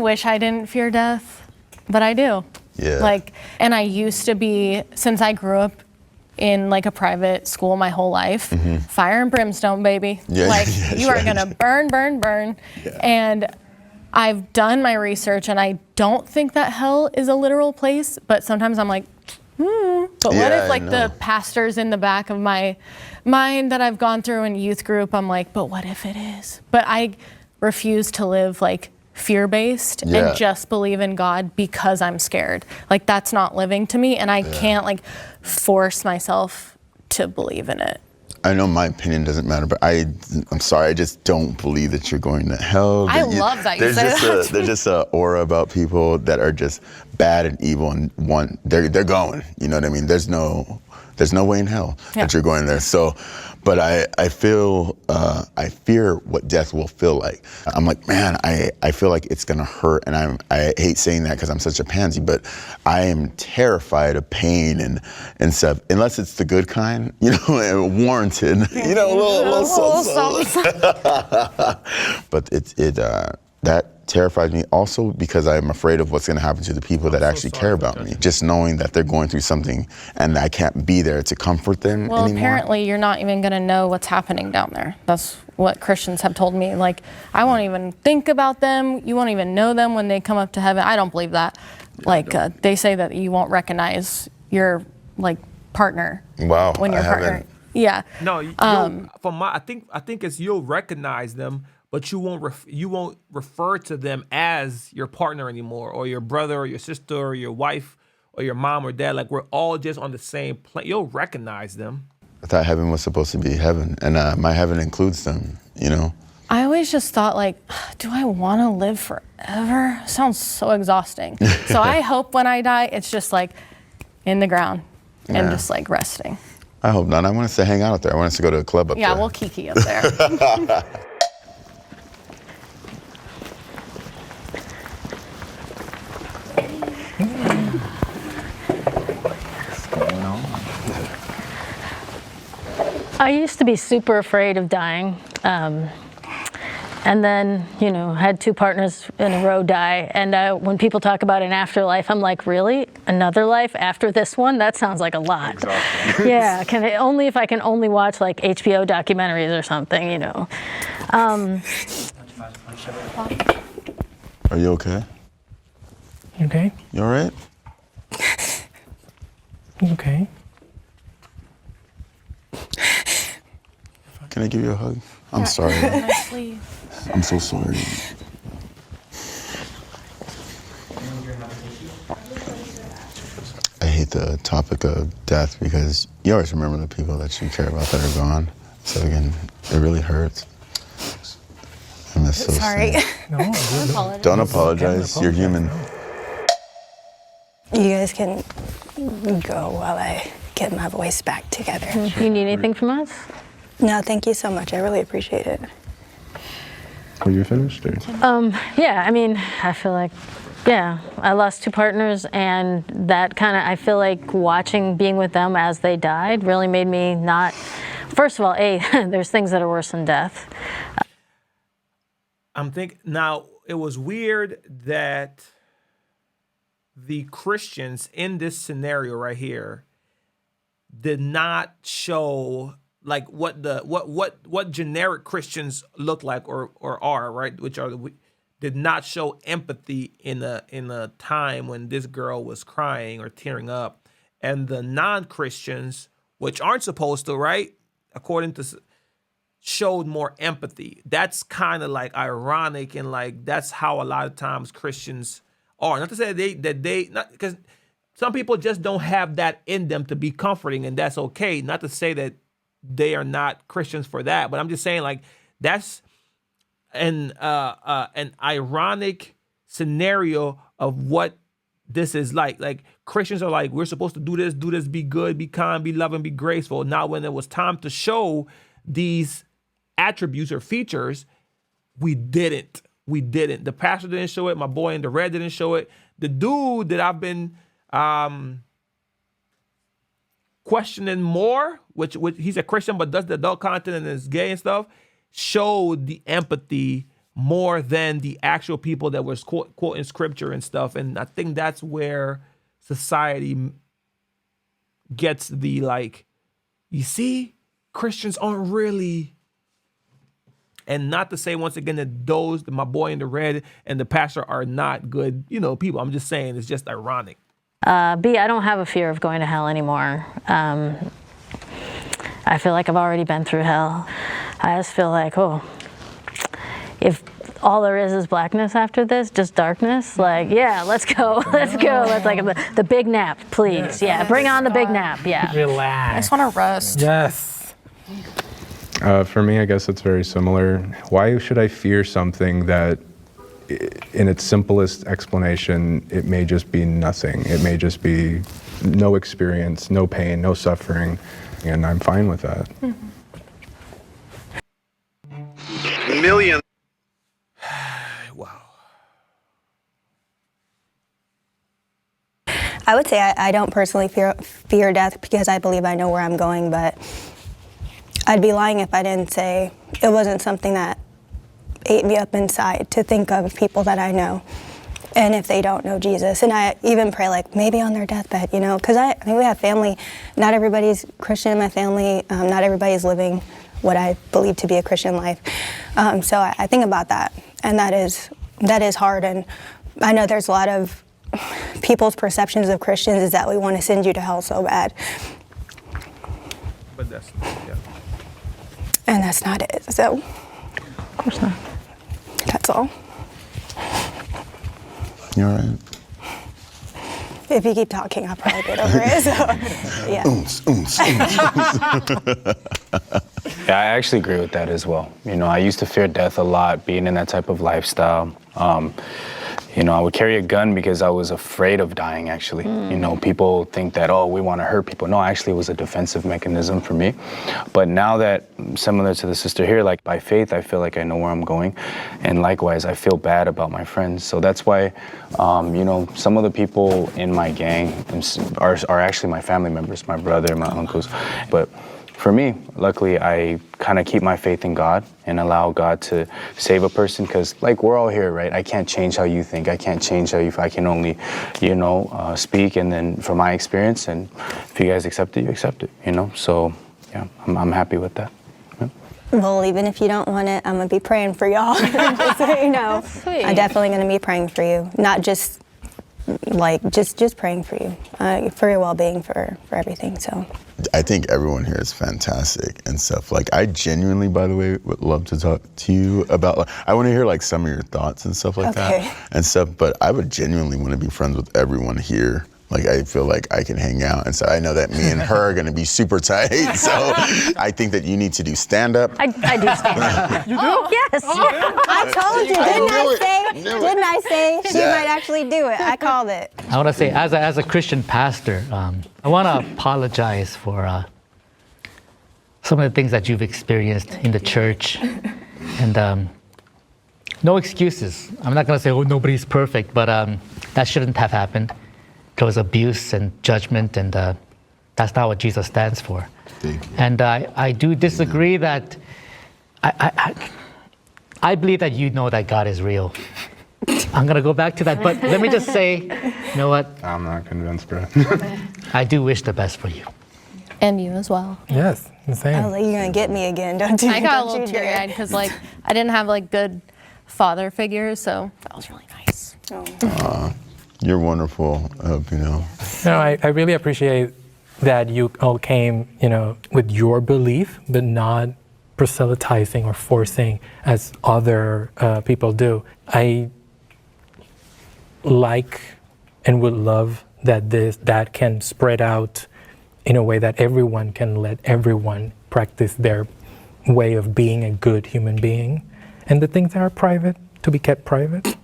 wish I didn't fear death, but I do. Yeah. Like, and I used to be, since I grew up in like a private school my whole life, fire and brimstone, baby. Yeah, like yeah, you are gonna burn, burn, burn. Yeah. And I've done my research and I don't think that hell is a literal place, but sometimes I'm like, but what if like the pastors in the back of my mind that I've gone through in youth group, I'm like, but what if it is? But I refuse to live like fear-based and just believe in God because I'm scared. Like that's not living to me, and I can't like force myself to believe in it. I know my opinion doesn't matter, but I'm sorry, I just don't believe that you're going to hell. I love that you say that. There's just an aura about people that are just bad and evil, and they're going. You know what I mean? There's no way in hell that you're going there. So, but I feel I fear what death will feel like. I'm like, man, I feel like it's gonna hurt, and I hate saying that because I'm such a pansy, but I am terrified of pain and stuff, unless it's the good kind, you know, and warranted, you know, a little something. But that terrifies me also because I'm afraid of what's going to happen to the people that actually care about me. Just knowing that they're going through something and I can't be there to comfort them anymore. Well, apparently you're not even going to know what's happening down there. That's what Christians have told me. Like, I won't even think about them. You won't even know them when they come up to heaven. I don't believe that. Like, they say that you won't recognize your, like, partner. Wow. When your partner. Yeah. No, I think it's you'll recognize them, but you won't refer to them as your partner anymore, or your brother, or your sister, or your wife, or your mom or dad. Like we're all just on the same plane. You'll recognize them. I thought heaven was supposed to be heaven, and my heaven includes them. You know. I always just thought like, do I want to live forever? Sounds so exhausting. So I hope when I die, it's just like in the ground and just like resting. I hope not. I want us to hang out there. I want us to go to a club up there. Yeah, we'll kiki up there. I used to be super afraid of dying. And then, you know, had 2 partners in a row die. And when people talk about an afterlife, I'm like, really? Another life after this one? That sounds like a lot. Exactly. Yeah, only if I can only watch like HBO documentaries or something, you know. Are you okay? You okay? You all right? You okay? Can I give you a hug? I'm sorry. I'm so sorry. I hate the topic of death because you always remember the people that you care about that are gone. So again, it really hurts. And that's so Sorry. No, don't apologize. You're human. You guys can go while I get my voice back together. You need anything from us? No, thank you so much. I really appreciate it. Are you finished? Or? Yeah, I mean, I feel like, yeah, I lost 2 partners, and that kind of, I feel like being with them as they died really made me not, first of all, there's things that are worse than death. I'm thinking, now, it was weird that the Christians in this scenario right here did not show like what generic Christians look like or are, right? Which are did not show empathy in a time when this girl was crying or tearing up, and the non-Christians, which aren't supposed to, right? According to showed more empathy. That's kind of like ironic, and like that's how a lot of times Christians are. Not to say because some people just don't have that in them to be comforting, and that's okay. Not to say that they are not Christians for that, but I'm just saying like that's an ironic scenario of what this is like. Like Christians are like, we're supposed to do this, be good, be kind, be loving, be graceful. Now when it was time to show these attributes or features, we didn't. The pastor didn't show it. My boy in the red didn't show it. The dude that I've been questioning more, which he's a Christian but does the adult content and is gay and stuff, showed the empathy more than the actual people that was quoting scripture and stuff. And I think that's where society gets the like, you see, Christians aren't really. And not to say once again that those, my boy in the red and the pastor are not good, people. I'm just saying it's just ironic. B, I don't have a fear of going to hell anymore. I feel like I've already been through hell. I just feel like, if all there is blackness after this, just darkness, like, yeah, let's go. Let's like the big nap, please. Yeah, bring on the big nap. Yeah. Relax. I just want to rest. Yes. For me, I guess it's very similar. Why should I fear something that, in its simplest explanation, it may just be nothing. It may just be no experience, no pain, no suffering, and I'm fine with that. Million. Wow. I would say I don't personally fear death because I believe I know where I'm going, but I'd be lying if I didn't say it wasn't something that ate me up inside to think of people that I know and if they don't know Jesus. And I even pray like maybe on their deathbed, because I mean, we have family. Not everybody's Christian in my family. Not everybody's living what I believe to be a Christian life. So I think about that, and that is hard. And I know there's a lot of people's perceptions of Christians is that we want to send you to hell so bad. But that's, yeah. And that's not it. So, Of course not. that's all. You all right? If you keep talking, I'll probably get over it. So, yeah. Yeah, I actually agree with that as well. I used to fear death a lot, being in that type of lifestyle. I would carry a gun because I was afraid of dying, actually. People think that, we want to hurt people. No, actually, it was a defensive mechanism for me. But now that, similar to the sister here, like by faith, I feel like I know where I'm going. And likewise, I feel bad about my friends. So that's why, some of the people in my gang are actually my family members, my brother, my uncles. But for me, luckily, I kind of keep my faith in God and allow God to save a person because, we're all here, right? I can't change how you think. I can't change how you. I can only, speak. And then from my experience, and if you guys accept it, you accept it, So, yeah, I'm happy with that. Yeah. Well, even if you don't want it, I'm going to be praying for y'all. Just so you know. Sweet. I'm definitely going to be praying for you. Not just, just praying for you, for your well-being, for everything, so. I think everyone here is fantastic and stuff. I genuinely, by the way, would love to talk to you about, I want to hear some of your thoughts and stuff like that and stuff, but I would genuinely want to be friends with everyone here. I feel like I can hang out, and so I know that me and her are going to be super tight, so I think that you need to do stand-up. I do stand up. You do? Yes. I told you, didn't I say she might actually do it? I called it. I want to say, as a Christian pastor, I want to apologize for some of the things that you've experienced in the church, and no excuses. I'm not going to say, nobody's perfect, but that shouldn't have happened. There was abuse and judgment, and that's not what Jesus stands for. And I do disagree that I believe that you know that God is real. I'm going to go back to that, but let me just say, you know what? I'm not convinced, bro. I do wish the best for you. And you as well. Yes, the I same. was like, you're going to get me again, don't you? I got a Don't little you dare. teary-eyed because I didn't have good father figures, so that was really nice. You're wonderful. I hope you know. I really appreciate that you all came, with your belief, but not proselytizing or forcing as other people do. I like and would love that can spread out in a way that everyone can let everyone practice their way of being a good human being, and the things that are private to be kept private.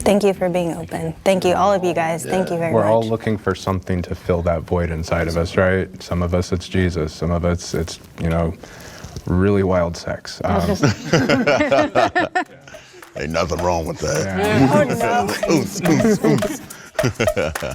Thank you for being open. Thank you, all of you guys. Thank you very much. We're all looking for something to fill that void inside of us, right? Some of us, it's Jesus. Some of us, it's, really wild sex. Ain't nothing wrong with that. Yeah. Oh, no.